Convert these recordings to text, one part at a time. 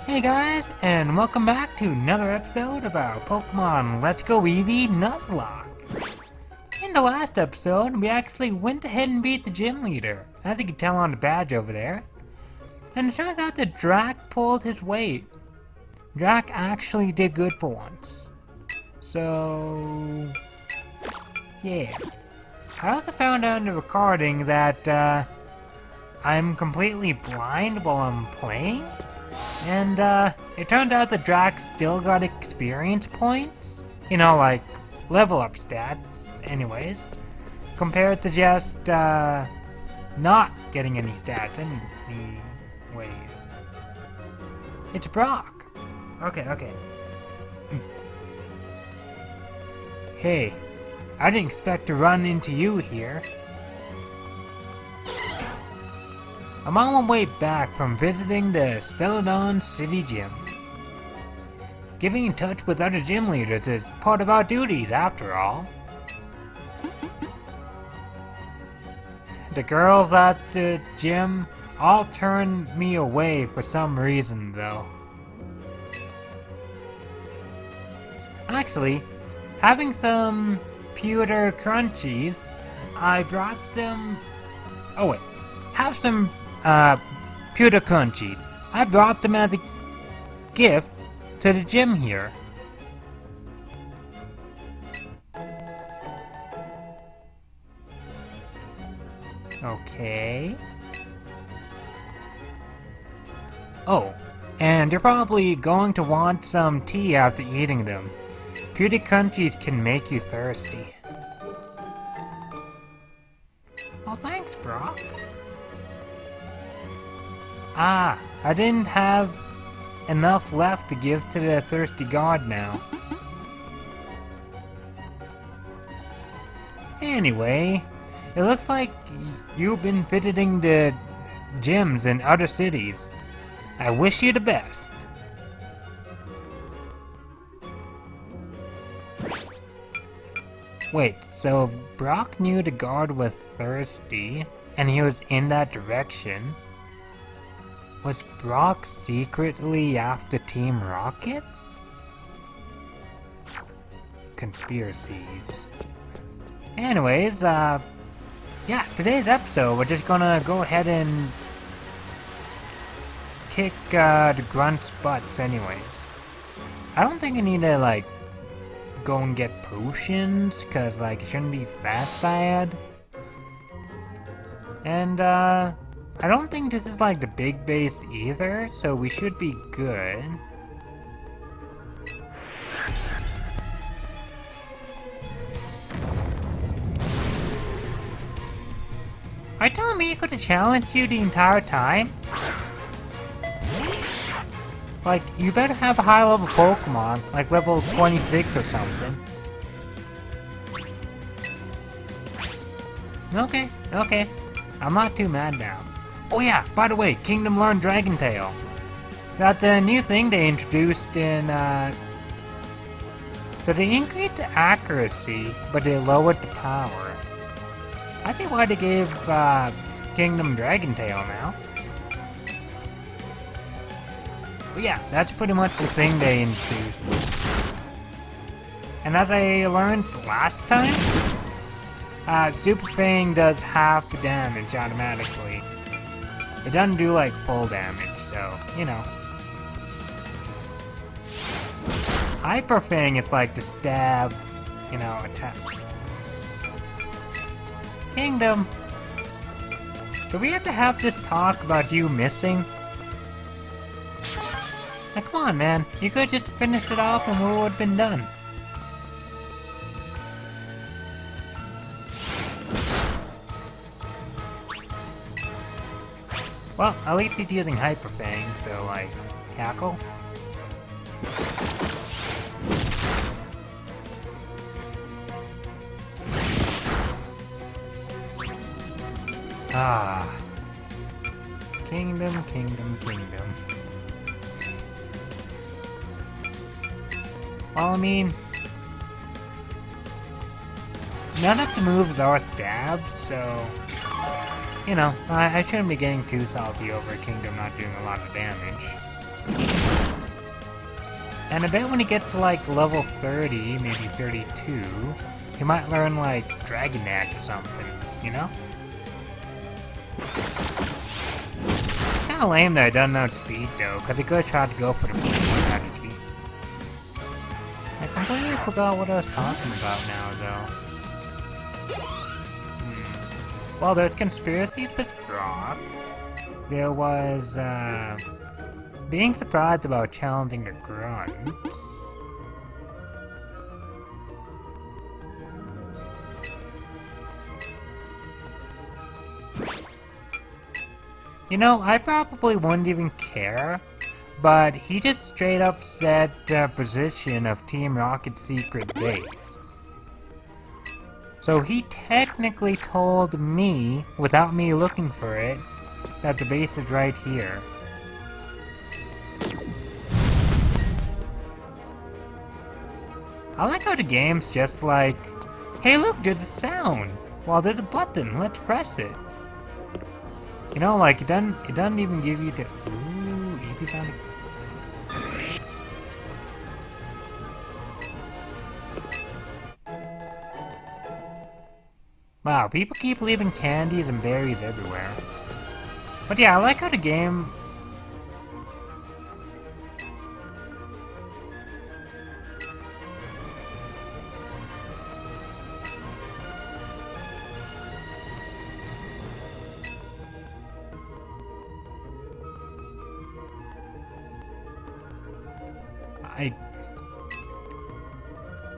Hey guys, and welcome back to another episode of our Pokemon Let's Go Eevee Nuzlocke. In the last episode, we actually went ahead and beat the gym leader, as you can tell on the badge over there. And it turns out that Drac pulled his weight. Drac actually did good for once. So... yeah. I also found out in the recording that I'm completely blind while I'm playing. And it turned out that Drac still got experience points. You know, like level up stats, anyways. Compared to just not getting any stats anyways. It's Brock. Okay. Hey, I didn't expect to run into you here. I'm on my way back from visiting the Celadon City Gym. Getting in touch with other gym leaders is part of our duties, after all. The girls at the gym all turned me away for some reason, though. Actually, having some pewter crunchies, I brought them... oh wait, have some pewter crunchies. I brought them as a gift to the gym here. Okay. Oh, and you're probably going to want some tea after eating them. Pewter crunchies can make you thirsty. Oh, thanks, Brock. Ah, I didn't have enough left to give to the thirsty god now. Anyway, it looks like you've been visiting the gyms in other cities. I wish you the best. Wait, so if Brock knew the guard was thirsty, and he was in that direction, was Brock secretly after Team Rocket? Conspiracies. Anyways, yeah, today's episode, we're just gonna go ahead and kick the grunts' butts anyways. I don't think I need to, like, go and get potions, cause, like, it shouldn't be that bad. And, I don't think this is like the big base either, so we should be good. Are you telling me he could have challenged you the entire time? Like, you better have a high level Pokemon, like level 26 or something. Okay. I'm not too mad now. Oh yeah, by the way, Kingdom learned Dragon Tail. That's a new thing they introduced in, so they increased the accuracy, but they lowered the power. I see why they gave, Kingdom Dragon Tail now. But yeah, that's pretty much the thing they introduced. And as I learned last time, Super Fang does half the damage automatically. It doesn't do, like, full damage, so, you know. Hyper Fang is like the stab, you know, attack. Kingdom! Do we have to have this talk about you missing? Like, come on, man. You could've just finished it off and we would've been done. Well, at least he's using Hyper Fang, so, like, tackle. Ah. Kingdom. Well, I mean, none of the moves are stabs, so... you know, I shouldn't be getting too salty over Kingdom not doing a lot of damage. And I bet when he gets to like level 30, maybe 32, he might learn like Dragon Axe or something, you know? Kinda lame that I don't know speed though, because he could have tried to go for the full strategy. I completely forgot what I was talking about now though. Well, there's conspiracies with Brock. There was, being surprised about challenging the grunts. You know, I probably wouldn't even care, but he just straight up said the position of Team Rocket's secret base. So he technically told me, without me looking for it, that the base is right here. I like how the game's just like, hey look, there's a sound! Well, there's a button, let's press it. You know, like, it doesn't even give you the... Ooh, Eevee found a... Wow, people keep leaving candies and berries everywhere. But yeah, I like how the game...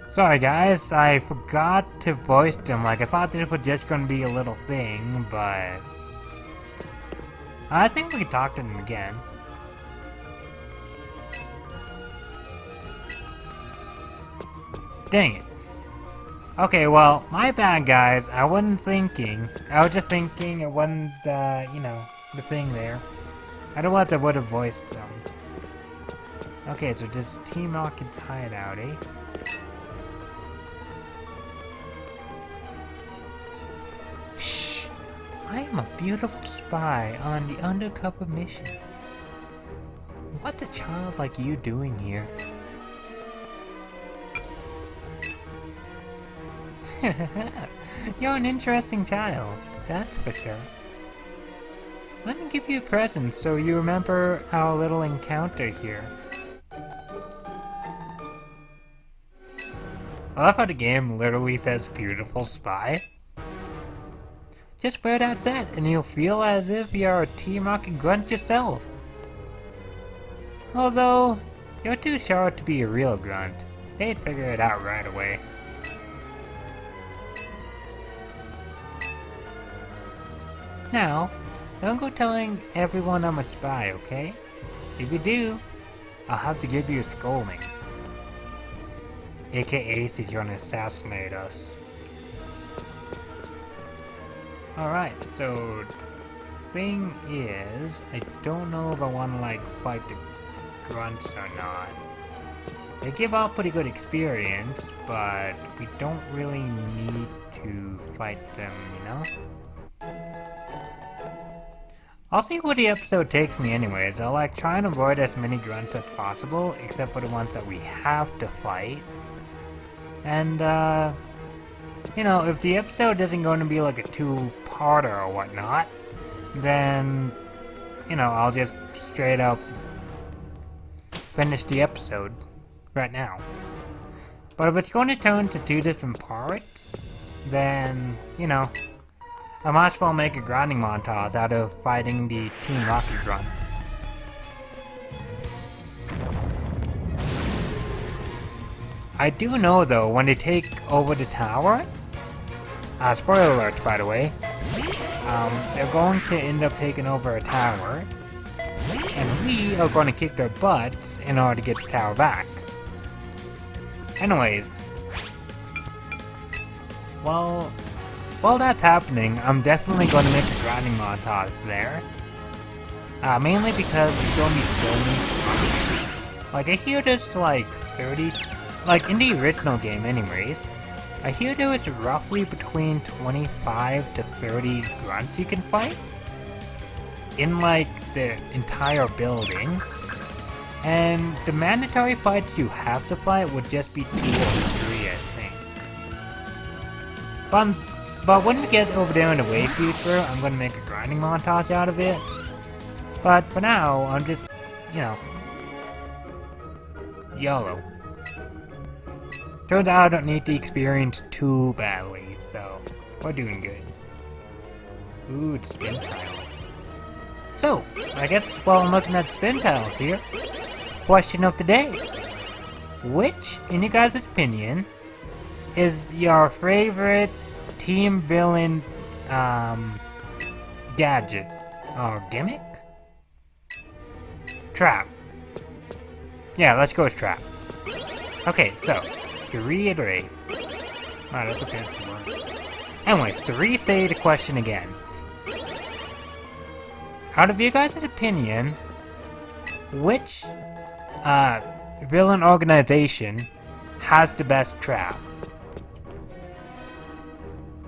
Sorry guys, I forgot to voice them. Like, I thought this was just gonna be a little thing, but... I think we could talk to them again. Dang it. Okay, well, my bad guys. I wasn't thinking. I was just thinking it wasn't, you know, the thing there. I don't want to would have voiced them. Okay, so this Team Rocket's hideout, eh? Shh! I am a beautiful spy on the undercover mission. What's a child like you doing here? You're an interesting child, that's for sure. Let me give you a present so you remember our little encounter here. I love how the game literally says beautiful spy. Just wear that set and you'll feel as if you're a Team Rocket grunt yourself. Although, you're too short to be a real grunt. They'd figure it out right away. Now, don't go telling everyone I'm a spy, okay? If you do, I'll have to give you a scolding. AKA he's gonna assassinate us. Alright, so the thing is, I don't know if I want to like fight the grunts or not. They give out pretty good experience, but we don't really need to fight them, you know? I'll see where the episode takes me anyways. I'll like try and avoid as many grunts as possible, except for the ones that we have to fight. And, you know, if the episode isn't going to be like a two-parter or whatnot, then, you know, I'll just straight up finish the episode right now. But if it's going to turn to two different parts, then, you know, I might as well make a grinding montage out of fighting the Team Rocket grunts. I do know though, when they take over the tower, spoiler alert by the way, they're going to end up taking over a tower, and we are going to kick their butts in order to get the tower back. Anyways, while that's happening, I'm definitely going to make a grinding montage there. Mainly because it's going to be filming. Like, I hear there's like 30... Like, in the original game anyways, I hear there was roughly between 25 to 30 grunts you can fight in, like, the entire building. And the mandatory fights you have to fight would just be 2 or 3, I think. But when we get over there in the way future, I'm gonna make a grinding montage out of it. But for now, I'm just, YOLO. Turns out I don't need to experience too badly, so we're doing good. Ooh, it's spin tiles. So, I guess while I'm looking at spin tiles here, question of the day. Which, in your guys' opinion, is your favorite team villain gadget or gimmick? Trap. Yeah, let's go with trap. Okay, so to reiterate, that's a fancy word. Anyways, to re-say the question again. Out of your guys' opinion, which villain organization has the best trap?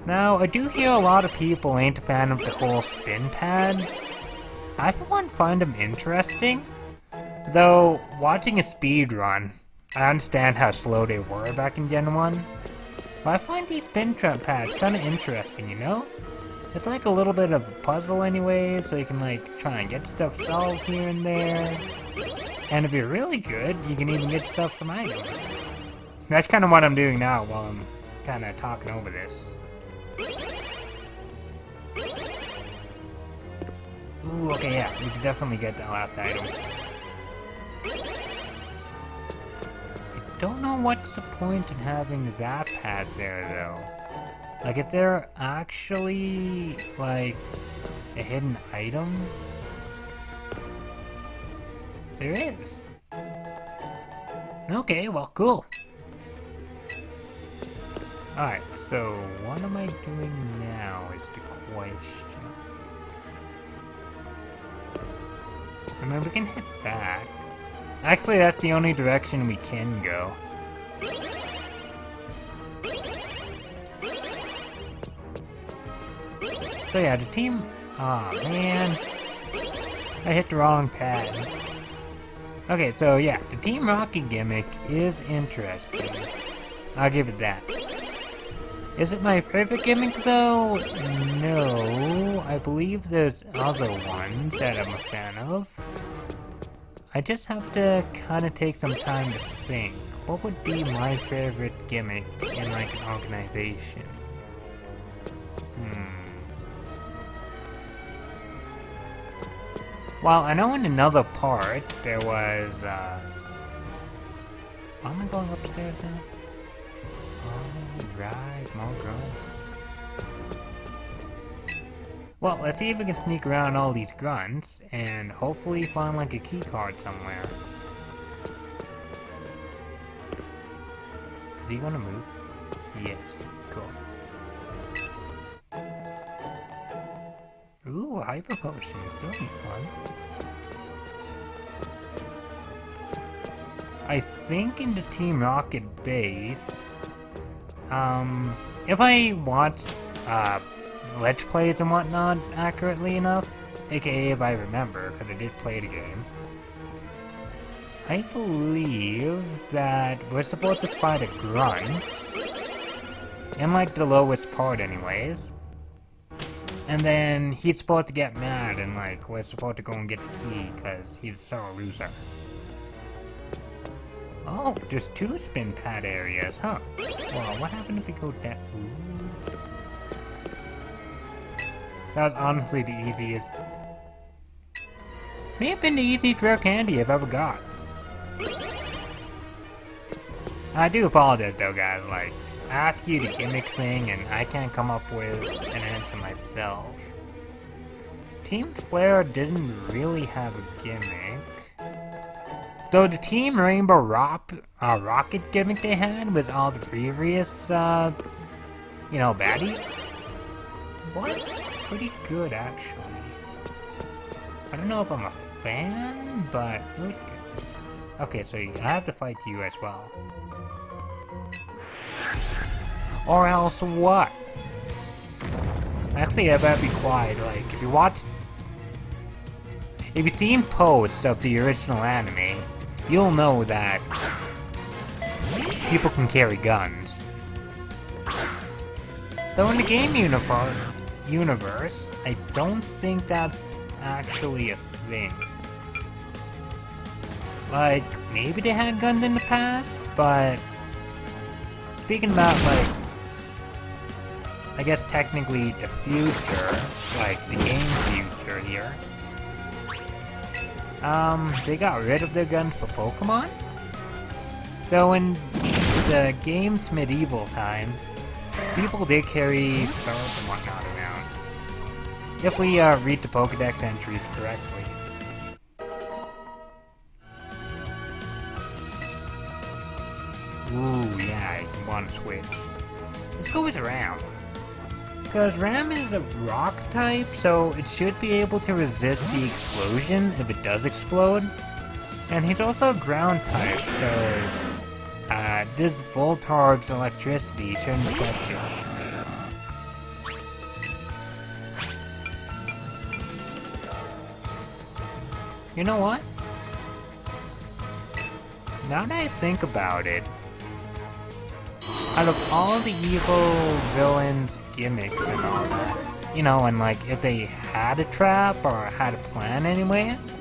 Now, I do hear a lot of people ain't a fan of the whole spin pads. I for one find them interesting, though watching a speed run, I understand how slow they were back in Gen 1, but I find these spin trap pads kinda interesting, you know? It's like a little bit of a puzzle anyway, so you can like try and get stuff solved here and there. And if you're really good, you can even get stuff from items. That's kinda what I'm doing now while I'm kinda talking over this. Ooh, okay, yeah, we can definitely get that last item. I don't know what's the point in having that pad there, though. Like, is there actually, like, a hidden item? There is. Okay, well, cool. Alright, so what am I doing now is the question. I mean, we can hit back. Actually, that's the only direction we can go. So yeah, the team... Aw, man. I hit the wrong pad. Okay, so yeah, the Team Rocket gimmick is interesting. I'll give it that. Is it my favorite gimmick though? No, I believe there's other ones that I'm a fan of. I just have to kind of take some time to think. What would be my favorite gimmick in like an organization? Well, I know in another part there was, why am I going upstairs now? Oh, right, more grunts. Well, let's see if we can sneak around all these grunts, and hopefully find like a key card somewhere. Is he gonna move? Yes, cool. Ooh, a hyper potion, this will be fun. I think in the Team Rocket base, if I watch, Let's Plays and whatnot accurately enough, aka if I remember, because I did play the game, I believe that we're supposed to fight a grunt, in like the lowest part anyways, and then he's supposed to get mad and like we're supposed to go and get the key because he's so a loser. Oh, there's 2 spin pad areas, huh? Well, what happened if we go down? Ooh. That was honestly the easiest. May have been the easiest rare candy I've ever got. I do apologize though, guys. Like, I asked you the gimmick thing and I can't come up with an answer myself. Team Flare didn't really have a gimmick. Though the Team Rainbow Rocket gimmick they had with all the previous, baddies was pretty good, actually. I don't know if I'm a fan, but it was good. Okay, so I have to fight you as well. Or else what? Actually, I better be quiet. Like, if you've seen posts of the original anime, you'll know that people can carry guns. Though in the game universe, I don't think that's actually a thing. Like, maybe they had guns in the past, but speaking about, like, I guess technically the future, like the game future here, they got rid of their guns for Pokemon? Though in the game's medieval time, people did carry swords and whatnot around. If we read the Pokedex entries correctly. Ooh, yeah, I want to switch. Let's go with Ram. Because Ram is a rock type, so it should be able to resist the explosion if it does explode. And he's also a ground type, so this Voltarb's electricity shouldn't affect it. You know what? Now that I think about it, out of all the evil villains' gimmicks and all that, you know, and like if they had a trap or had a plan anyways,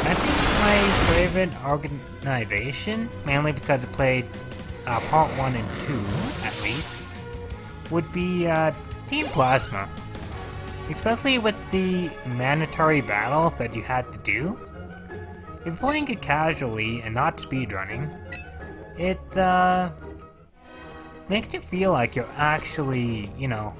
I think my favorite organization, mainly because it played part 1 and 2 at least, would be Team Plasma. Especially with the mandatory battles that you had to do. If you're playing it casually and not speedrunning, it makes you feel like you're actually, you know,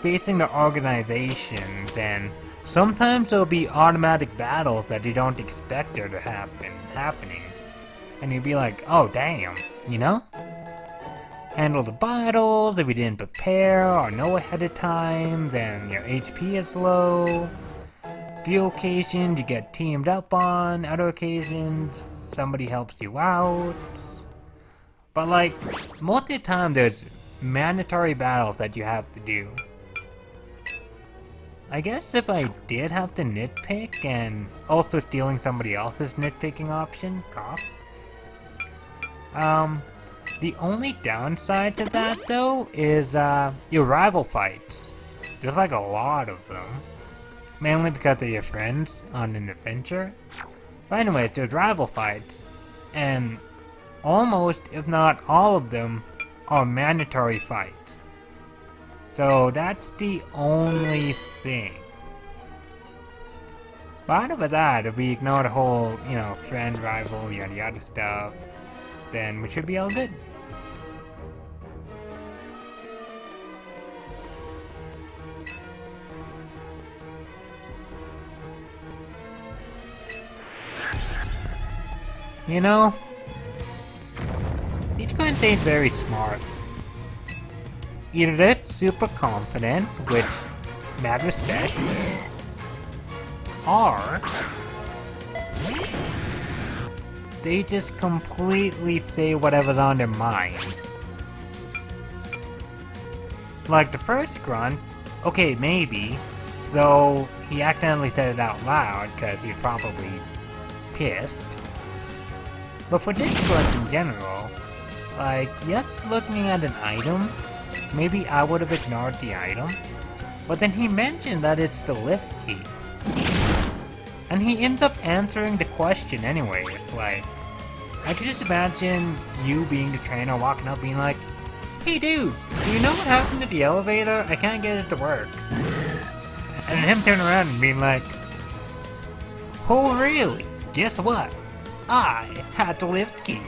facing the organizations, and sometimes there'll be automatic battles that you don't expect there to happening. And you'll be like, oh damn, you know? Handle the battles if you didn't prepare or know ahead of time, then your HP is low. Few occasions you get teamed up on, other occasions somebody helps you out. But like, most of the time there's mandatory battles that you have to do. I guess if I did have to nitpick, and also stealing somebody else's nitpicking option, cough. The only downside to that though is your rival fights. There's like a lot of them. Mainly because they're your friends on an adventure. But anyways, there's rival fights, and almost, if not all of them, are mandatory fights. So that's the only thing. But out of that, if we ignore the whole, you know, friend, rival, yada yada stuff, then we should be all good. You know, each guy ain't very smart. Either they're super confident, which mad respects, or they just completely say whatever's on their mind. Like the first grunt, okay, maybe, though he accidentally said it out loud because he was probably pissed. But for this grunt in general, like, yes, looking at an item, maybe I would have ignored the item, but then he mentioned that it's the lift key. And he ends up answering the question anyways, like, I could just imagine you being the trainer walking up being like, hey dude, do you know what happened to the elevator? I can't get it to work. And him turning around and being like, oh really? Guess what? I had the lift key.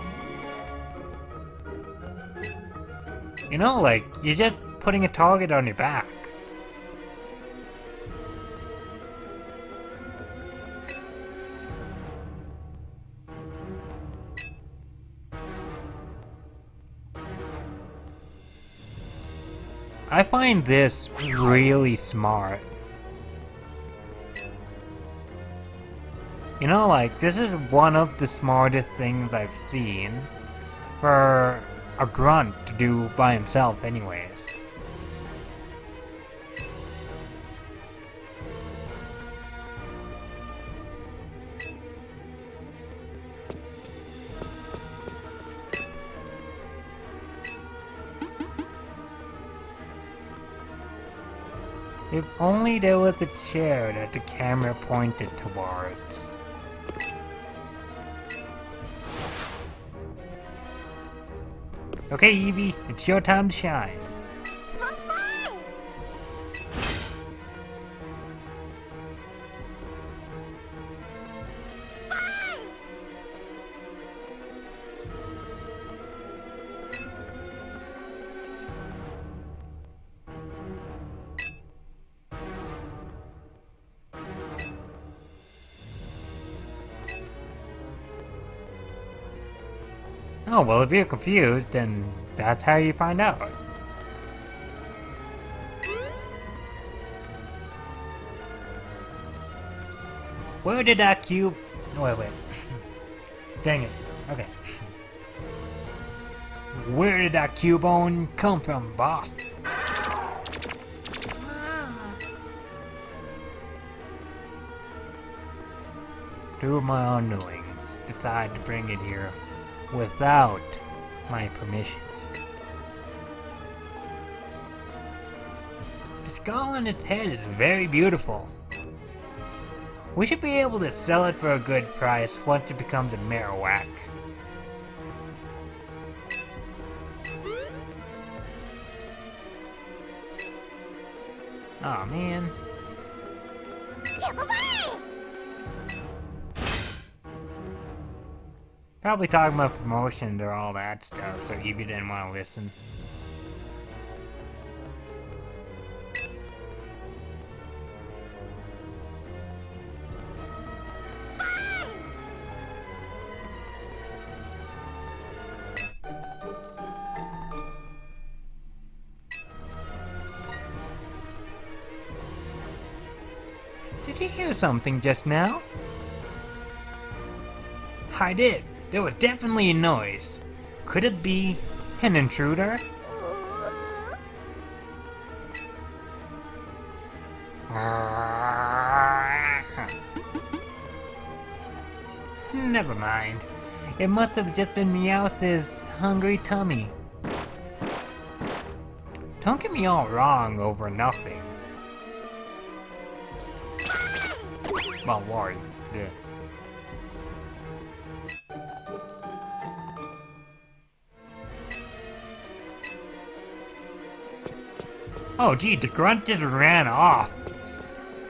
You know, like, you're just putting a target on your back. I find this really smart. You know, like, this is one of the smartest things I've seen for a grunt to do by himself anyways. If only there was a chair that the camera pointed towards. Okay, Eevee, it's your time to shine. Oh, well, if you're confused, then that's how you find out. Where did that cube... Wait. Dang it. Okay. Where did that cubone come from, boss? Two of my underlings decide to bring it here without my permission. The skull on its head is very beautiful. We should be able to sell it for a good price once it becomes a Marowak. Aw, man. Probably talking about promotions or all that stuff, so Eevee didn't want to listen. Did you hear something just now? I did. There was definitely a noise. Could it be an intruder? Never mind. It must have just been Meowth's hungry tummy. Don't get me all wrong over nothing. Well, worry. Yeah. Oh gee, the grunt just ran off.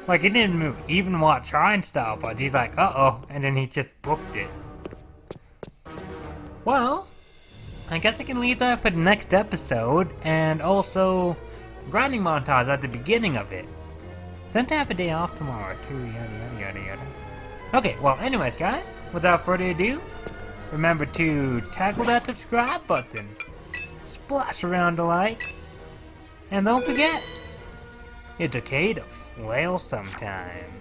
Like he didn't move, even while trying to stop, but he's like, uh-oh, and then he just booked it. Well, I guess I can leave that for the next episode, and also grinding montage at the beginning of it. Since I have a day off tomorrow too, yada. Okay, well anyways guys, without further ado, remember to tackle that subscribe button, splash around the likes, and don't forget, it's okay to flail sometime.